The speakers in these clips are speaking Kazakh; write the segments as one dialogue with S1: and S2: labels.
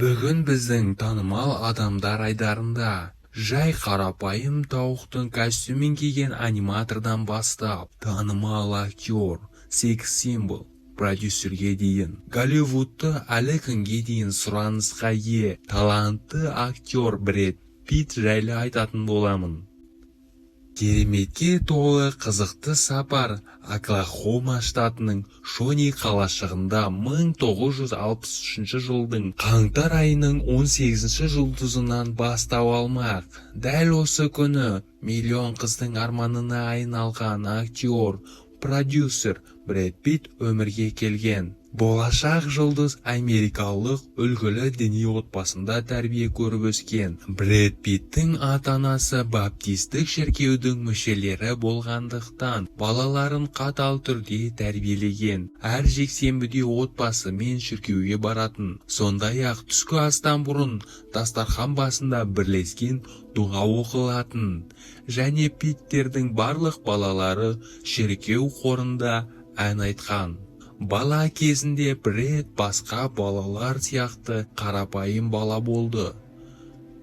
S1: Бүгін біздің танымал адамдар айдарында жай қарапайым тауықтың костюмін киген аниматордан бастап танымал актер, секс-символ, продюсерге дейін Голливудты әлі күнге дейін сұранысқа ие талантты актер Брэд Питт жайлы айтатын боламын. Кереметке толы қызықты сапар Оклахома штатының Шони қалашығында 1963 жылдың қаңтар айының 18 жұлдызынан бастау алмақ. Дәл осы күні миллион қыздың арманына айналған актер, продюсер Брэд Питт өмірге келген. Болашақ жұлдыз америкалық үлгілі діни отбасында тәрбие көріп өскен. Брэд Питттің ата-анасы баптистік шіркеудің мүшелері болғандықтан балаларын қатал түрде тәрбиелеген. Әр жексенбіде отбасы мен шіркеуге баратын. Сондай-ақ түскі астан бұрын дастархан басында бірлескен дұға оқылатын. Және Питтердің барлық балалары шіркеу хорында ән айтқан. Бала кезінде Брэд басқа балалар сияқты қарапайым бала болды.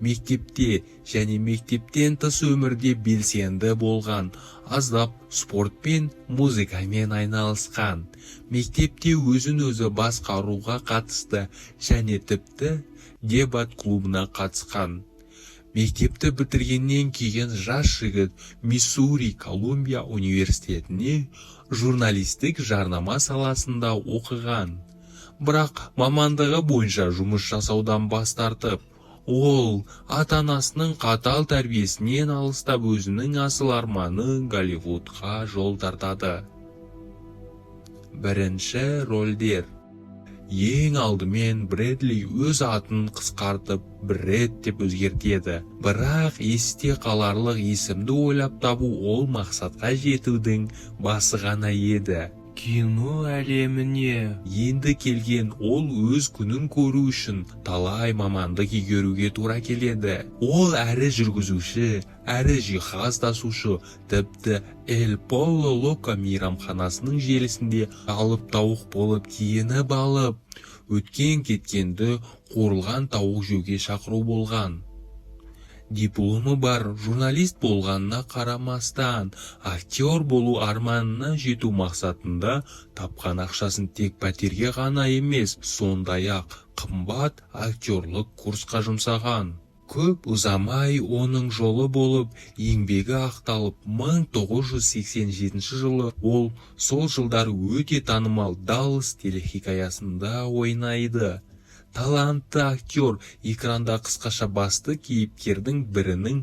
S1: Мектепте және мектептен тыс өмірде белсенді болған, аздап спортпен, музыкамен айналысқан. Мектепте өзін-өзі басқаруға қатысты және тіпті дебат клубына қатысқан. Мектепті бітіргеннен кейін жас жігіт Миссури Колумбия университетіне журналистік жарнама саласында оқыған. Бірақ мамандығы бойынша жұмыс жасаудан бас тартып, ол ата-анасының қатал тәрбиесінен алыстап өзінің асыл арманы Голливудқа жол тартады. Бірінші рөлдер. Ең алдымен Брэдли өз атын қысқартып Брэд деп өзгертеді. Бірақ есте қаларлық есімді ойлап табу ол мақсатқа жетудің басы ғана еді. Кино әлеміне енді келген ол өз күнін көру үшін талай мамандық игеруге тура келеді. Ол әрі жүргізуші, әрі жиһаз тасушы, тіпті Эль Поло Локо мейрамханасының желісінде алып тауық болып киініп алып, өткен-кеткенді қуырылған тауық жеуге шақыру болған. Дипломы бар журналист болғанына қарамастан, актер болу арманына жету мақсатында тапқан ақшасын тек пәтерге ғана емес, сондай-ақ қымбат актерлік курсқа жұмсаған. Көп ұзамай оның жолы болып, еңбегі ақталып, 1987 жылы ол сол жылдар өте танымал Даллас телехикаясында ойнайды. Талантты актер экранда қысқаша басты кейіпкердің бірінің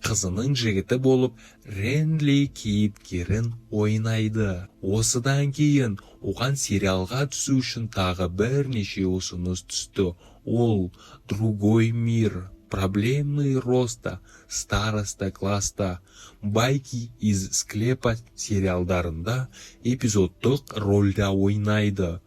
S1: қызының жігіті болып Рэнли кейіпкерін ойнайды. Осыдан кейін оған сериалға түсу үшін тағы бірнеше ұсыныс түсті. Ол «Другой мир», «Проблемы роста», «Староста класста», «Байки из склепа» сериалдарында эпизодтық рөлде ойнайды.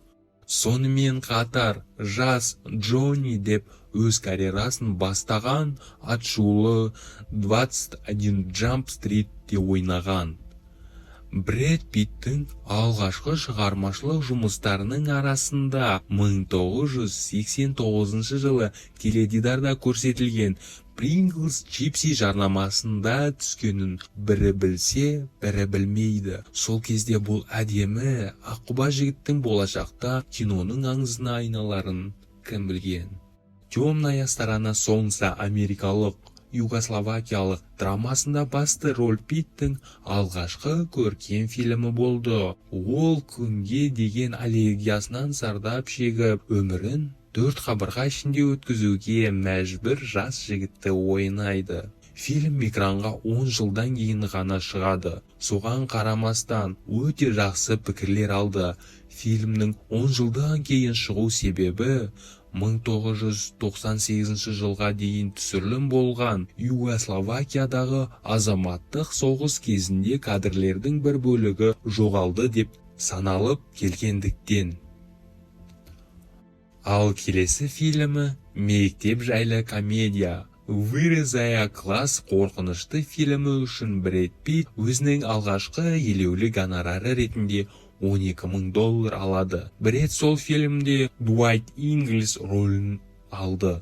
S1: Сонымен қатар жас Джонни деп өз карьерасын бастаған атшулы 21 Jump Street'те ойнаған. Брэд Питттің алғашқы шығармашылық жұмыстарының арасында 1989 жылы теледидарда көрсетілген Pringles чипси жарнамасында түскенін бірі білсе, бірі білмейді. Сол кезде бұл әдемі аққұба жігіттің болашақта киноның аңызына айналарын кім білген. «Темная сторона солнца» америкалық югославакиялық драмасында басты роль Питттің алғашқы көркем фильмі болды. Ол күнге деген аллергиясынан зардап шегіп, өмірін 4 қабырға ішінде өткізуге мәжбүр жас жігітті ойнайды. Фильм экранға 10 жылдан кейін ғана шығады. Соған қарамастан өте жақсы пікірлер алды. Фильмнің 10 жылдан кейін шығу себебі 1998 жылға дейін түсірілім болған Югославакиядағы азаматтық соғыс кезінде кадрлердің бір бөлігі жоғалды деп саналып келгендіктен. Ал келесі фильмі мектеп жайлы комедия. Вырезая класс қорқынышты фильмі үшін Брэд Питт өзінің алғашқы елеулі гонорары ретінде $12,000 алады. Брэд сол фильмде Дуайт Инглс рөлін алды.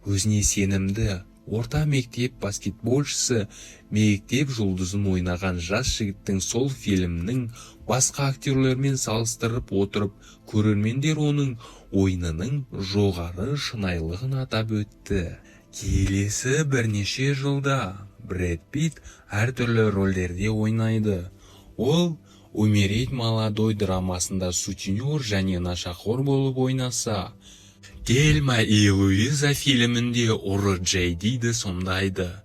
S1: Өзіне сенімді, орта мектеп баскетболшысы, мектеп жұлдызын ойнаған жас жігіттің сол фильмнің басқа актерлермен салыстырып отырып, көрермендер оның ойынының жоғары шынайылығын атап өтті. Келесі бірнеше жылда Брэд Питт әртүрлі рөлдерде ойнайды. Ол «Умереть молодой» драмасында сутенер және нашақор болып ойнаса, «Тельма и Луиза» фильмінде ұры Джейдиді сомдайды.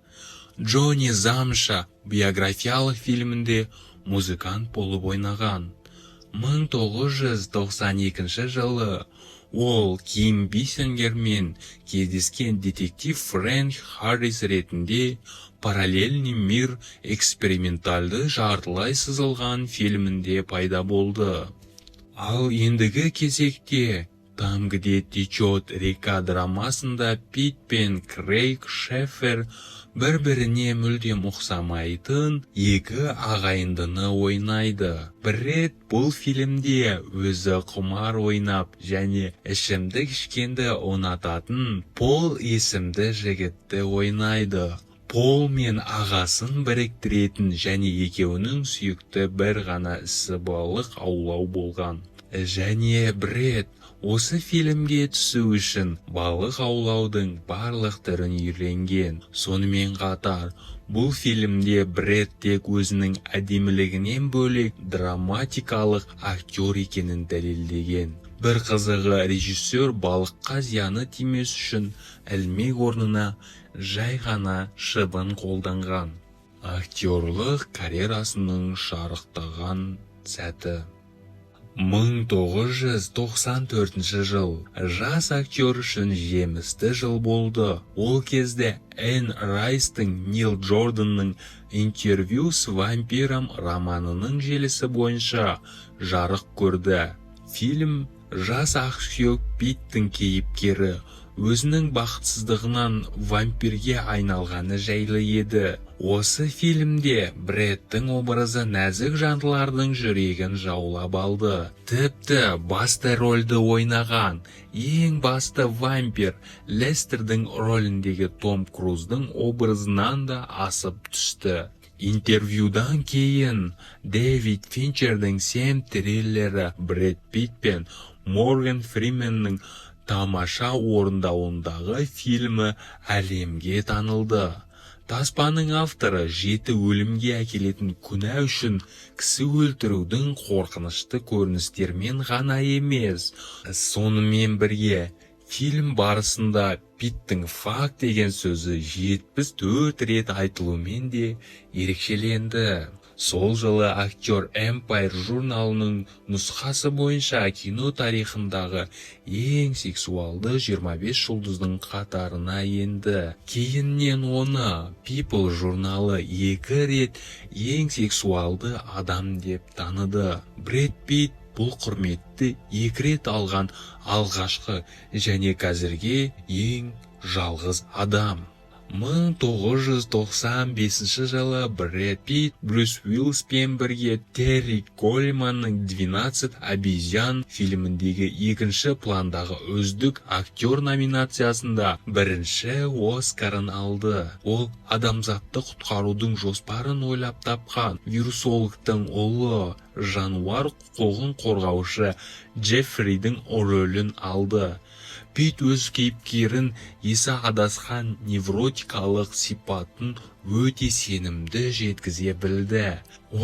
S1: «Джонни Замша» биографиялық фильмінде музыкант болып ойнаған. 1992 жылы ол Ким Бейсингермен кездескен детектив Фрэнк Харрис ретінде «Параллельный мир» экспериментальды жартылай сызылған фильмінде пайда болды. Ал ендігі кезекте «Там, где течет река» драмасында Пит пен Крейг Шеффер бір-біріне мүлдем ұқсамайтын екі ағайындыны ойнайды. Брэд бұл фильмде өзі құмар ойнап және ішімдік ішкенді ұнататын Пол есімді жігітті ойнайды. Пол мен ағасын біріктіретін және екеуінің сүйікті бір ғана ісі балық аулау болған. Және Брэд осы фильмге түсу үшін балық аулаудың барлық түрін үйренген. Сонымен қатар, бұл фильмде Брэд тек өзінің әдемілігінен бөлек драматикалық актер екенін дәлелдеген. Бір қызығы, режиссер балыққа зияны тимес үшін ілмек орнына жай ғана шыбын қолданған. Актерлық карьерасының шарықтаған сәті. 1994 жыл жас актер үшін жемісті жыл болды. Ол кезде Энн Райстың Нил Джорданның «Интервью с вампиром» романының желісі бойынша жарық көрді. Фильм жас ақсүйек Питтің кейіпкері өзінің бақытсыздығынан вампирге айналғаны жайлы еді. Осы фильмде Брэдтің образы нәзік жандылардың жүрегін жаулап алды. Тіпті басты рөлді ойнаған ең басты вампир Лестердің рөліндегі Том Круздың образынан да асып түсті. Интервьюдан кейін Дэвид Финчердің «Сем» триллері Брэд Питт пен Морган Фрименнің тамаша орындауындағы фильмі әлемге танылды. Таспаның авторы 7 өлімге әкелетін күнә үшін кісі өлтірудің қорқынышты көріністермен ғана емес. Сонымен бірге, фильм барысында Питтің «факт» деген сөзі 74 рет айтылумен де ерекшеленді. Сол жылы актер Empire журналының нұсқасы бойынша кино тарихындағы ең сексуалды 25 жұлдыздың қатарына енді. Кейіннен оны People журналы 2 рет ең сексуалды адам деп таныды. Брэд Питт бұл құрметті 2 рет алған алғашқы және қазірге ең жалғыз адам. 1995 жылы Брэд Питт Брюс Уиллиспен бірге Терри Коллманның «12 обезьян» фильміндегі екінші пландағы үздік актер номинациясында бірінші Оскарын алды. Ол адамзатты құтқарудың жоспарын ойлап тапқан вирусологтың ұлы жануар құқығын қорғаушы Джеффридің рөлін алды. Питт өз кейіпкерін есі адасқан невротикалық сипатын өте сенімді жеткізе білді.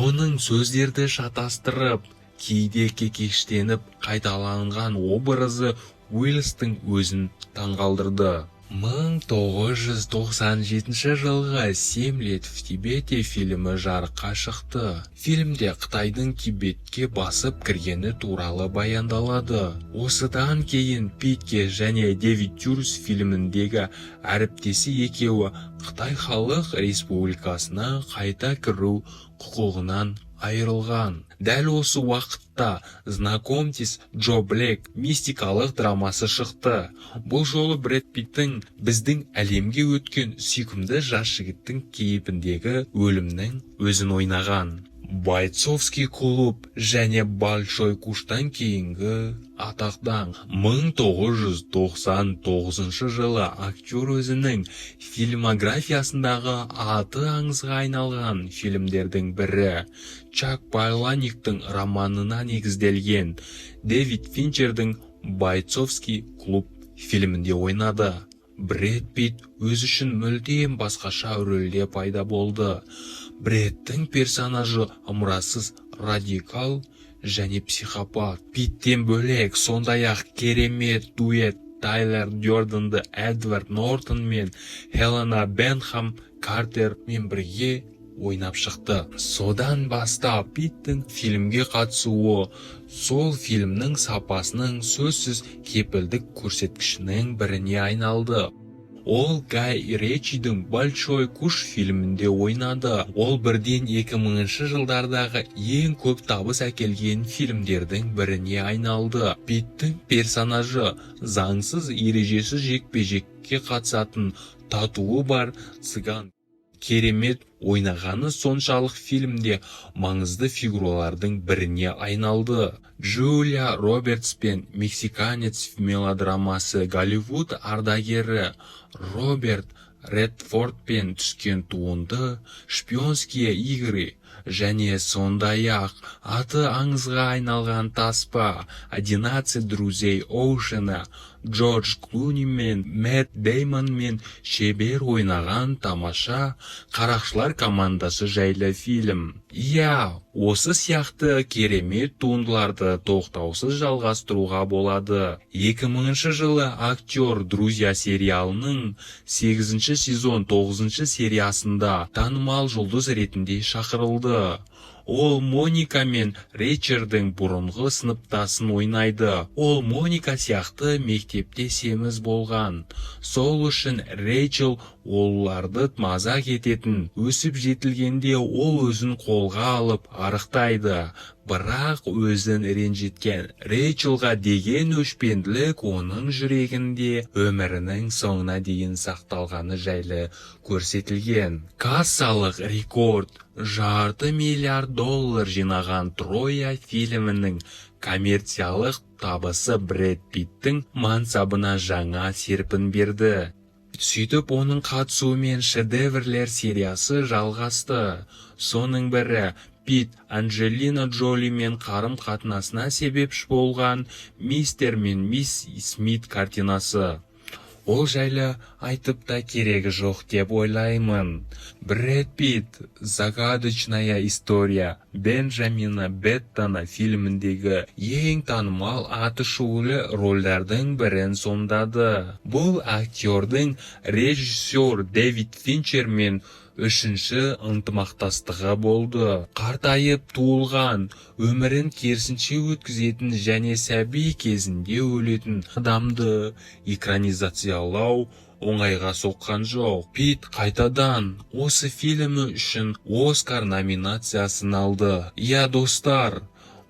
S1: Оның сөздерді шатастырып, кейде кекештеніп қайталанған образы Уиллистің өзін таңғалдырды. 1997 жылғы 7 лет в Тибете фильмі жарыққа шықты. Фильмде Қытайдың Тибетке басып кіргені туралы баяндалады. Осыдан кейін Питтке және Дэвид Тюрс фильміндегі әріптесі екеуі Қытай Халық Республикасына қайта кіру құқығынан айырылған. Дәл осы уақытта «Знакомьтесь, Джо Блэк» мистикалық драмасы шықты. Бұл жолы Брэд Питтің біздің әлемге өткен сүйкімді жас жігіттің кейіпіндегі өлімнің өзін ойнаған. Бойцовский клуб және Большой куштан кейінгі атақтан 1999 жылы актер өзінің фильмографиясындағы аты аңызға айналған фильмдердің бірі Чак Паланиктің романына негізделген Дэвид Финчердің Бойцовский клуб фильмінде ойнады. Брэд Питт өз үшін мүлдем басқаша рөлде пайда болды. Брэдтің персонажы ымырасыз, радикал және психопат. Питттен бөлек сондай-ақ керемет дуэт Тайлер Дёрденді Эдвард Нортон мен Хелена Бенхам Картермен бірге ойнап шықты. Содан бастап Питттің фильмге қатысуы сол фильмнің сапасының сөзсіз кепілдік көрсеткішінің біріне айналды. Ол Гай Ричидің Большой куш фильмінде ойнады. Ол бірден 2000 жылдардағы ең көп табыс әкелген фильмдердің біріне айналды. Питттің персонажы заңсыз ережесіз жекпе-жекке қатысатын татуы бар цыган керемет ойнағаны соншалық фильмде маңызды фигуралардың біріне айналды. Джулия Робертс пен Мексиканец мелодрамасы Голливуд ардагері Роберт Редфордпен түскен туынды «Шпионские игры» және сондай-ақ аты аңызға айналған таспа 11 друзей Оушена Джордж Клуни мен Мэтт Деймонмен шебер ойнаған тамаша қарақшылар командасы жайлы фильм. Осы сияқты керемет туындыларды тоқтаусыз жалғастыруға болады. 2000 жылы актер «Друзья» сериалының 8 сезон 9 сериясында танымал жұлдыз ретінде шақырылды. Ол Моника мен Ричардың бұрынғы сыныптасын ойнайды. Ол Моника сияқты мектепте семіз болған. Сол үшін Рейчел оларды мазақ ететін. Өсіп жетілгенде ол өзін қолға алып арықтайды. Бірақ өзін ренжіткен Рейчелға деген өшпенділік оның жүрегінде өмірінің соңына дейін сақталғаны жайлы көрсетілген. Кассалық рекорд $500 миллиард жинаған Троя фильмінің коммерциялық табысы Брэд Питттің мансабына жаңа серпін берді. Сөйтіп оның қатысуымен шедеврлер сериясы жалғасты. Соның бірі Питт Анджелина Джолимен қарым-қатынасына себепші болған «Мистер мен мисс Смит» картинасы. Ол жайлы айтып та керегі жоқ деп ойлаймын. Брэд Питт «Загадочная история» Бенджамина Беттона фильміндегі ең танымал атышулы рөлдердің бірін сомдады. Бұл актердің режиссер Дэвид Финчермен үшінші ынтымақтастығы болды. Қартайып туылған, өмірін керісінше өткізетін және сәби кезінде өлетін адамды экранизациялау оңайға соққан жоқ. Питт қайтадан осы фильмі үшін Оскар номинациясын алды. Достар,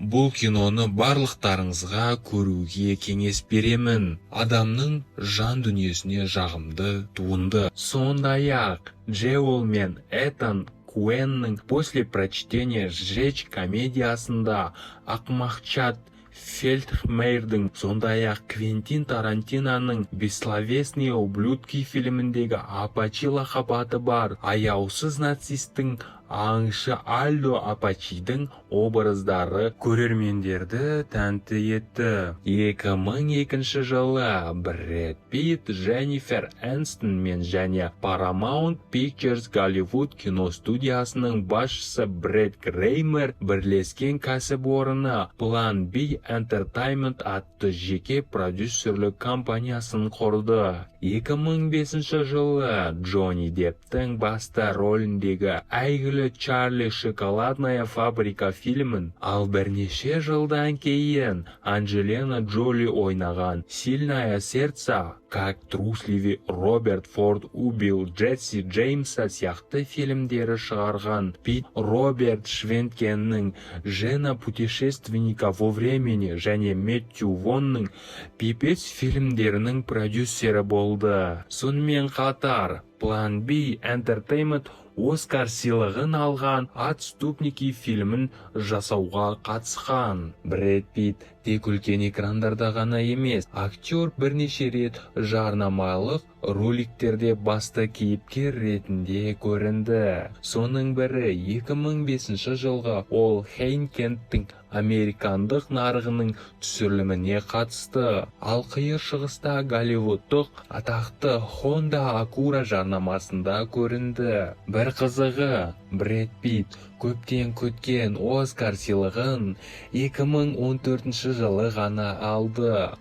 S1: бұл киноны барлықтарыңызға көруге кеңес беремін. Адамның жан дүниесіне жағымды туынды. Сондай-ақ Джеол мен Этан Куэннің «После прочтения сжечь» комедиясында ақымақчат Фельдмейрдің, сондай-ақ Квентин Тарантиноның «Бессловесные ублюдки» фильміндегі Апачи лақап аты бар аяусыз нацистің аңшы Альдо Апачидің образдары көрермендерді тәнті етті. 2002 жылы Брэд Питт, Дженнифер Энстон мен және Paramount Pictures Голливуд киностудиясының басшысы Брэд Креймер бірлескен кәсіпорны Plan B Entertainment атты жеке продюсерлік компаниясын құрды. 2005 жылы Джонни Депптің басты рөліндегі әйгілі Чарли шоколадная фабрика фильмін, ал бірнеше жылдан кейін Анджелина Джоли ойнаған «Сильное сердце», «Как трусливый Роберт Форд убил Джесси Джеймса» сияқты фильмдері шығарған. Питт Роберт Швенкеннің «Жена путешественника во времени» және Мэттью Вонның «Пипец» фильмдерінің продюсері болды. Сонымен қатар Plan B Entertainment Оскар сыйлығын алған «Отступники» фильмін жасауға қатысқан. Брэд Питт тек үлкен экрандарда ғана емес, актер бірнеше рет жарнамалық роликтерде басты кейіпкер ретінде көрінді. Соның бірі 2005 жылғы ол Хейнкенттің американдық нарығының түсіріліміне қатысты. Ал қиыр шығыста Голливудтық атақты Honda Acura жарнамасында көрінді. Бір қызығы, Брэд Питт көптен күткен Оскар сыйлығын 2014 жылы ғана алды.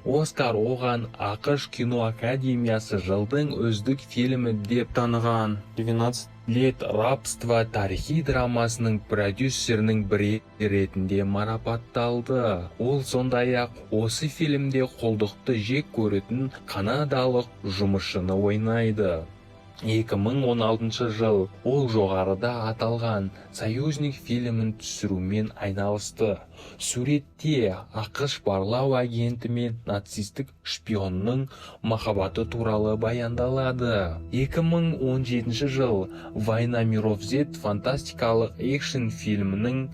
S1: Оскар оған ақш кино академиясы жылдың үздік фильмі деп таныған. 12 лет рабства тарихи драмасының продюсерінің бірі ретінде марапатталды. Ол сондай-ақ осы фильмде құлдықты жек көретін канадалық жұмысшыны ойнайды. 2016 жыл ол жоғарыда аталған «Союзник» фильмін түсірумен айналысты. Суретте ақш барлау агенті мен нацистік шпионның махаббаты туралы баяндалады. 2017 жыл «Война миров Z» фантастикалық экшн фильмінің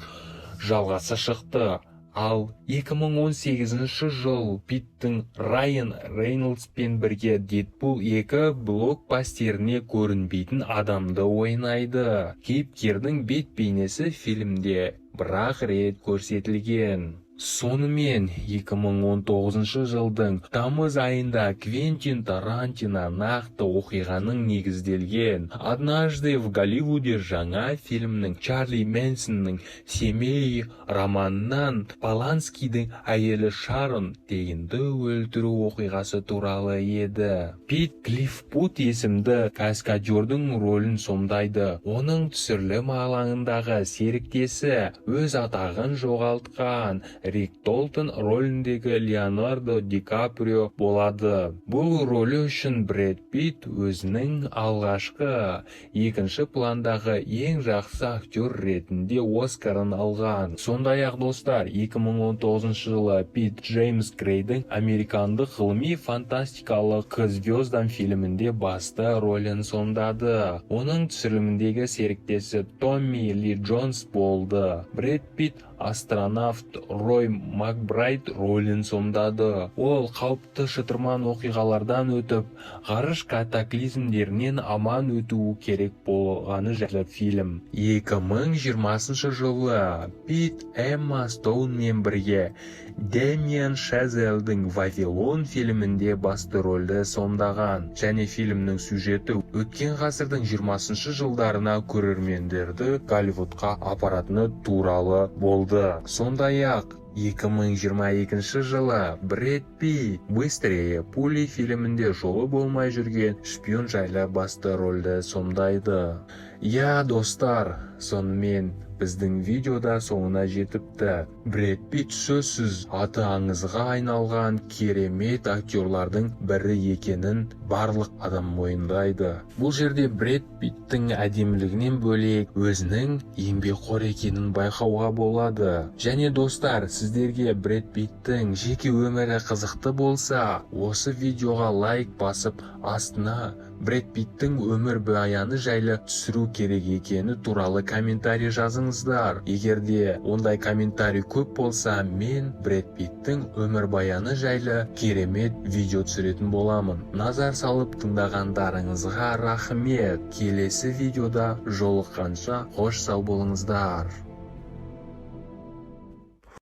S1: жалғасы шықты. Ал 2018 жыл Питттің Райан Рейнольдспен бірге Дэдпул 2 блокбастеріне көрінбейтін адамды ойнайды. Кейіпкердің бет бейнесі фильмде бір-ақ рет көрсетілген. Сонымен 2019 жылдың тамыз айында Квентин Тарантино нақты оқиғаның негізделген «Однажды в Голливуде» жаңа фильмнің Чарли Мэнсонның семей романынан Поланскийдің әйелі Шарон Тейнді өлтіру оқиғасы туралы еді. Пит Клиффпут есімді каскадердің рөлін сомдайды. Оның түсірілім алаңындағы серіктесі өз атағын жоғалтқан Рик Толтон рөліндегі Леонардо Ди Каприо болады. Бұл рөлі үшін Брэд Питт өзінің алғашқы екінші пландағы ең жақсы актер ретінде Оскарын алған. Сондай-ақ достар, 2019 жылы Питт Джеймс Грейдің американдық ғылыми фантастикалық «К звездам» фильмінде басты рөлін сомдады. Оның түсіріліміндегі серіктесі Томми Ли Джонс болды. Брэд Питт астронавт Рой Макбрайт рөлін сомдады. Ол қауіпті шытырман оқиғалардан өтіп, ғарыш катаклизмдерінен аман өтуі керек болғаны жайлы фильм. 2020 жылы Питт Эмма Стоунмен бірге Дэмиан Шазелдің «Вавилон» фильмінде басты рөлді сомдаған. Және фильмнің сюжеті өткен ғасырдың 20 жылдарына көрермендерді Голливудқа апаратыны туралы болды. Сондай-ақ 2022 жылы Брэд Питт «Быстрее пули» фильмінде жолы болмай жүрген шпион жайлы басты рөлді сомдайды. Достар, сонымен біздің видеода соңына жетіпті. Брэд Питт сөзсіз аты аңызға айналған керемет актерлардың бірі екенін барлық адам мойындайды. Бұл жерде Брэд Питттің әдемілігінен бөлек өзінің еңбекқор екенін байқауға болады. Және достар, сіздерге Брэд Питттің жеке өмірі қызықты болса, осы видеоға лайк басып, астына Брэд Питттің өмір баяны жайлы түсіру керек екені туралы комментарий жазыңыздар. Егерде ондай комментарий көп болса, мен Брэд Питттің өмір баяны жайлы керемет видео түсіретін боламын. Назар салып тыңдағандарыңызға рахмет. Келесі видеода жолыққанша қош сау болыңыздар.